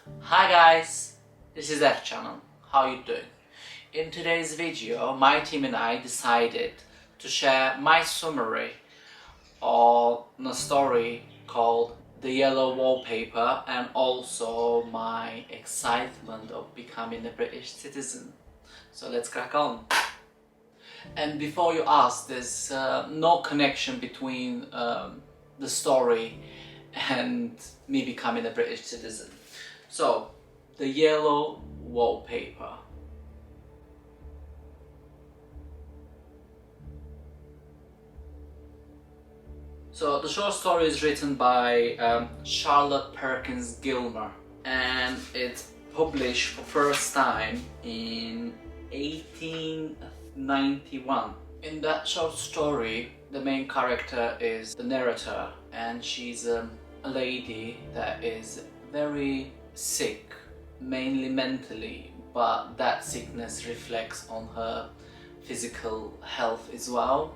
Hi guys, this is F channel. How you doing? In today's video, my team and I decided to share my summary on a story called The Yellow Wallpaper and also my excitement of becoming a British citizen. So let's crack on. And before you ask, there's no connection between the story and me becoming a British citizen. So, The Yellow Wallpaper. So the short story is written by Charlotte Perkins Gilmer and it's published for first time in 1891. In that short story, the main character is the narrator and she's a lady that is very sick, mainly mentally, but that sickness reflects on her physical health as well.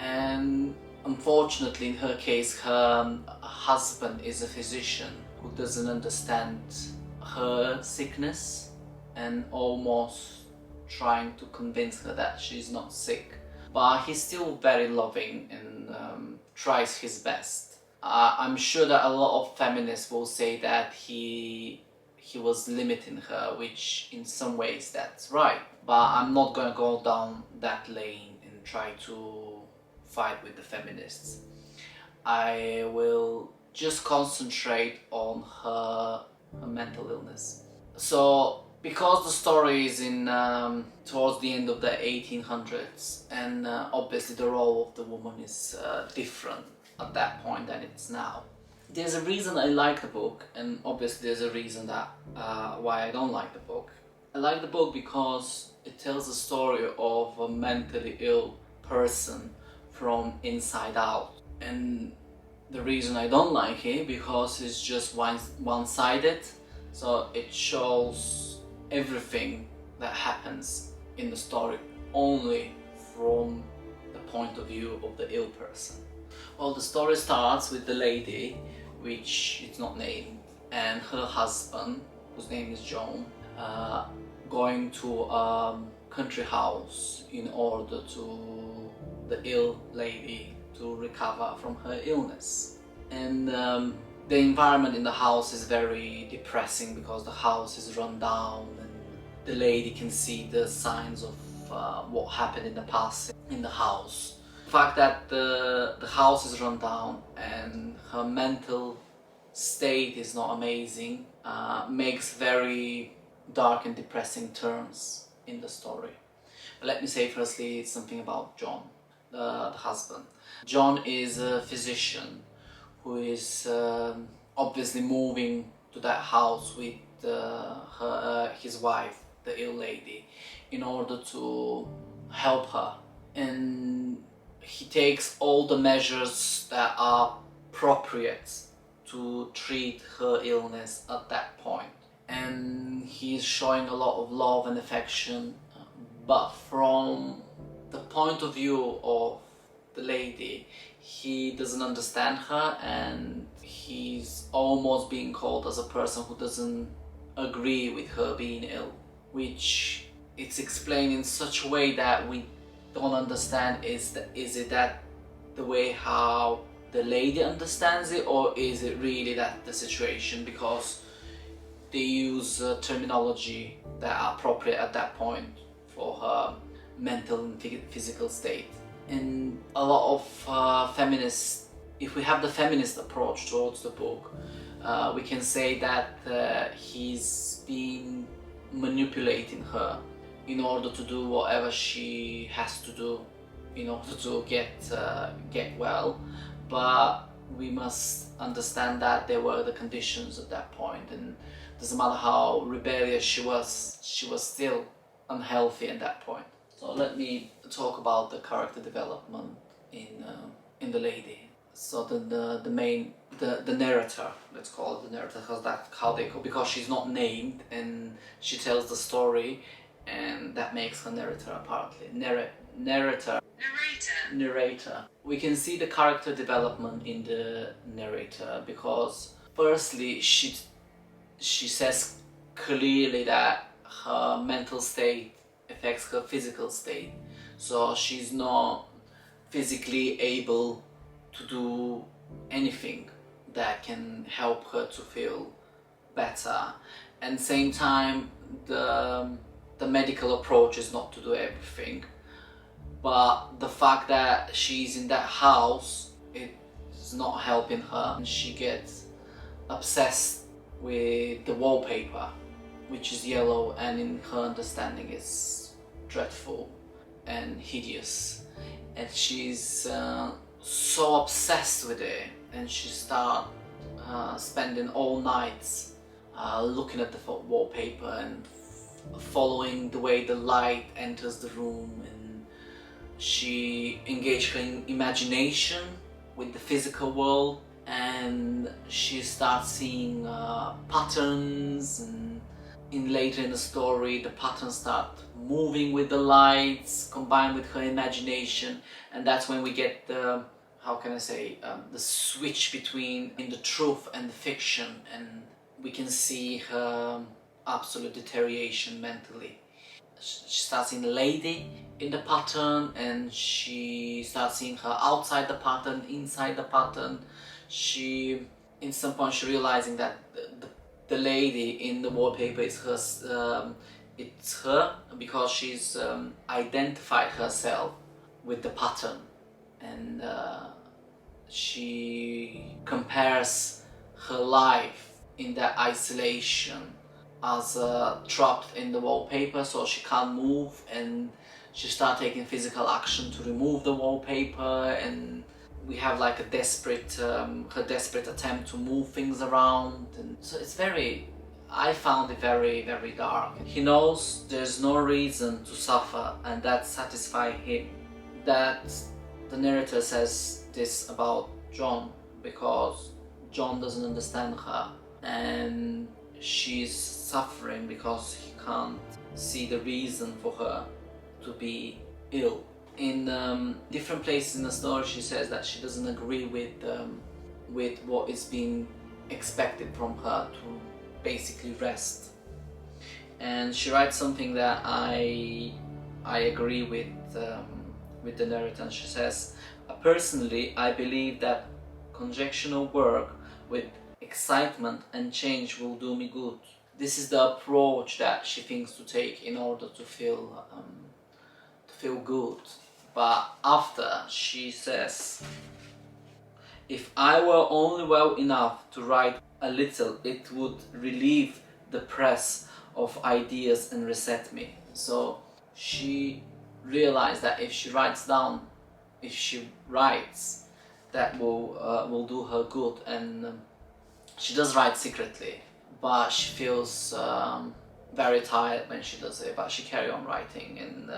And unfortunately, in her case, her husband is a physician who doesn't understand her sickness and almost trying to convince her that she's not sick. But he's still very loving and tries his best. I'm sure that a lot of feminists will say that he was limiting her, which in some ways that's right. But I'm not gonna go down that lane and try to fight with the feminists. I will just concentrate on her mental illness. So, because the story is in towards the end of the 1800s, and obviously the role of the woman is different at that point than it's now. There's a reason I like the book, and obviously there's a reason that why I don't like the book. I like the book because it tells the story of a mentally ill person from inside out. And the reason I don't like it because it's just one-sided. So it shows everything that happens in the story only from the point of view of the ill person. Well, the story starts with the lady, which is not named, and her husband, whose name is John, going to a country house in order to the ill lady to recover from her illness. And the environment in the house is very depressing because the house is run down and the lady can see the signs of what happened in the past in the house. The fact that the house is run down and her mental state is not amazing makes very dark and depressing turns in the story. But let me say firstly something about John, the husband. John is a physician who is obviously moving to that house with his wife, the ill lady, in order to help her. And he takes all the measures that are appropriate to treat her illness at that point. And he's showing a lot of love and affection, but from the point of view of the lady, he doesn't understand her and he's almost being called as a person who doesn't agree with her being ill, which it's explained in such a way that we don't understand is it that the way how the lady understands it, or is it really that the situation, because they use terminology that are appropriate at that point for her mental and physical state. And a lot of feminists, if we have the feminist approach towards the book, we can say that he's been manipulating her in order to do whatever she has to do in order to get well. But we must understand that there were the conditions at that point, and doesn't matter how rebellious she was still unhealthy at that point. So let me talk about the character development in the lady. So the narrator, let's call it the narrator, because that's how they call, because she's not named and she tells the story, and that makes her narrator apparently. Narrator. We can see the character development in the narrator because firstly she she says clearly that her mental state affects her physical state, so she's not physically able to do anything that can help her to feel better. And same time, the medical approach is not to do everything, but the fact that she's in that house, it's not helping her. She gets obsessed with the wallpaper, which is yellow, and in her understanding is dreadful and hideous, and she's so obsessed with it, and she start spending all nights looking at the wallpaper and following the way the light enters the room, and she engaged her in imagination with the physical world, and she starts seeing patterns, and later in the story the patterns start moving with the lights combined with her imagination, and that's when we get the, how can I say, the switch between in the truth and the fiction, and we can see her absolute deterioration mentally. She starts seeing a lady in the pattern, and she starts seeing her outside the pattern, inside the pattern. She, in some point, she realizing that the lady in the wallpaper is her. It's her because she's identified herself with the pattern, and she compares her life in that isolation as trapped in the wallpaper, so she can't move, and she starts taking physical action to remove the wallpaper, and we have like a desperate, her desperate attempt to move things around, and so it's very, I found it very, very dark. He knows there's no reason to suffer, and that satisfies him. That the narrator says this about John because John doesn't understand her, and she's suffering because he can't see the reason for her to be ill. In different places in the story, she says that she doesn't agree with what is being expected from her to basically rest. And she writes something that I agree with the narrator. And she says, "Personally, I believe that conjectural work with excitement and change will do me good." This is the approach that she thinks to take in order to feel good. But after, she says, "If I were only well enough to write a little, it would relieve the press of ideas and reset me." So she realized that if she writes, that will do her good, and she does write secretly, but she feels very tired when she does it, but she carry on writing, and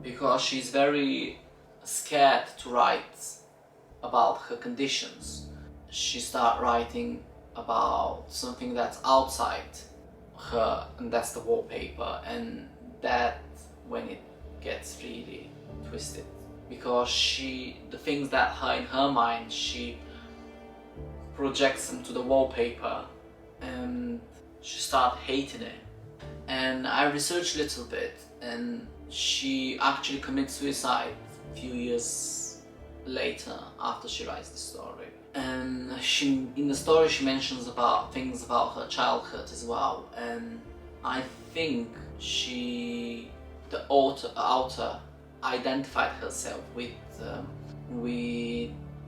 because she's very scared to write about her conditions, she start writing about something that's outside her, and that's the wallpaper, and that's when it gets really twisted, because the things that in her mind, she projects them to the wallpaper, and she start hating it. And I researched a little bit, and she actually commits suicide a few years later after she writes the story. And in the story she mentions about things about her childhood as well, and I think the author identified herself with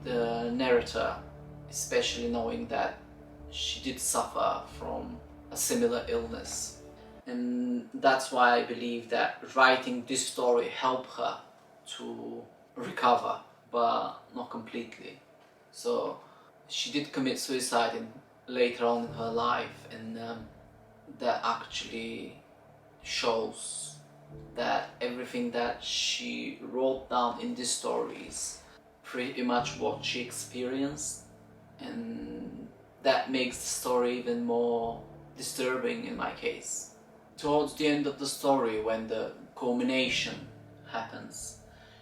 the narrator, especially knowing that she did suffer from a similar illness. And that's why I believe that writing this story helped her to recover, but not completely. So she did commit suicide later on in her life, and that actually shows that everything that she wrote down in these stories pretty much what she experienced, and that makes the story even more disturbing in my case. Towards the end of the story, when the culmination happens,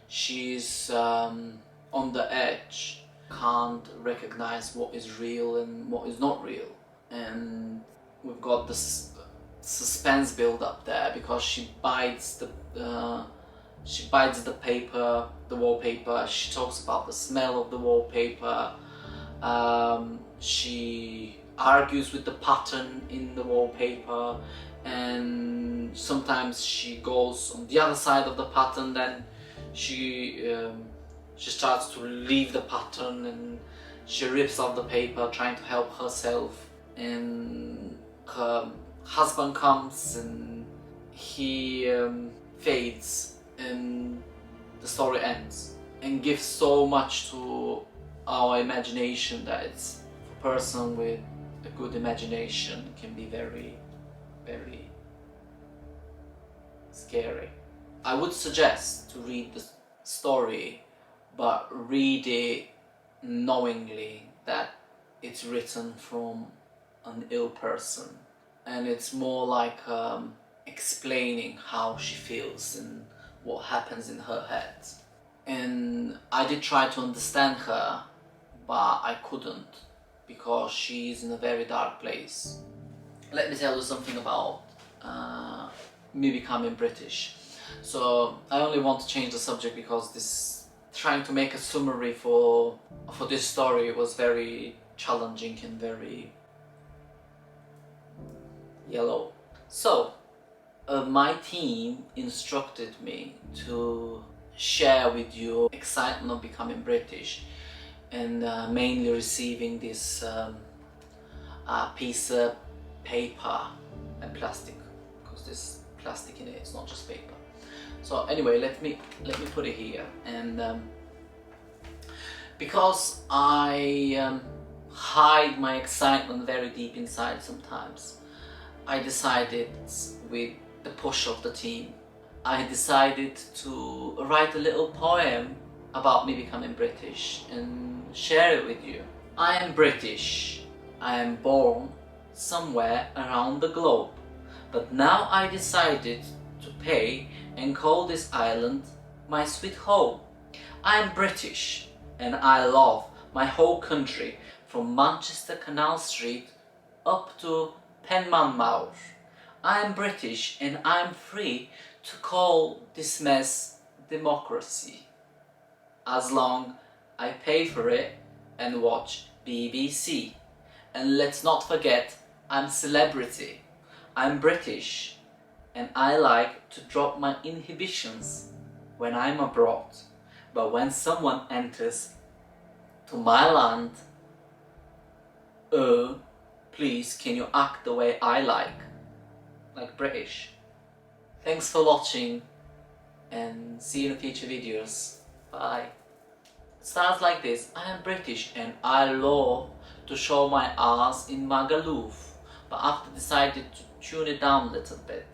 she's on the edge, can't recognize what is real and what is not real, and we've got this suspense build up there because she bites the paper, the wallpaper. She talks about the smell of the wallpaper. She argues with the pattern in the wallpaper, and sometimes she goes on the other side of the pattern. Then she starts to leave the pattern, and she rips off the paper trying to help herself, and her husband comes and he fades, and the story ends, and gives so much to our imagination that it's, for a person with a good imagination, can be very, very scary. I would suggest to read the story, but read it knowingly that it's written from an ill person, and it's more like explaining how she feels and what happens in her head. And I did try to understand her, but I couldn't, because she's in a very dark place. Let me tell you something about me becoming British. So I only want to change the subject because this, trying to make a summary for this story was very challenging and very yellow. So my team instructed me to share with you excitement of becoming British, and mainly receiving this piece of paper and plastic, because there's plastic in it, it's not just paper. So anyway, let me put it here. And because I hide my excitement very deep inside sometimes, I decided, with the push of the team, I decided to write a little poem about me becoming British and share it with you. I am British. I am born somewhere around the globe, but now I decided to pay and call this island my sweet home. I am British and I love my whole country, from Manchester Canal Street up to Penmanmawr. I am British and I am free to call this mess democracy, as long I pay for it and watch BBC. And let's not forget, I'm celebrity. I'm British and I like to drop my inhibitions when I'm abroad. But when someone enters to my land, please can you act the way I like British. Thanks for watching and see you in future videos. Bye. It starts like this: I am British and I love to show my ass in Magaluf, but after decided to tune it down a little bit.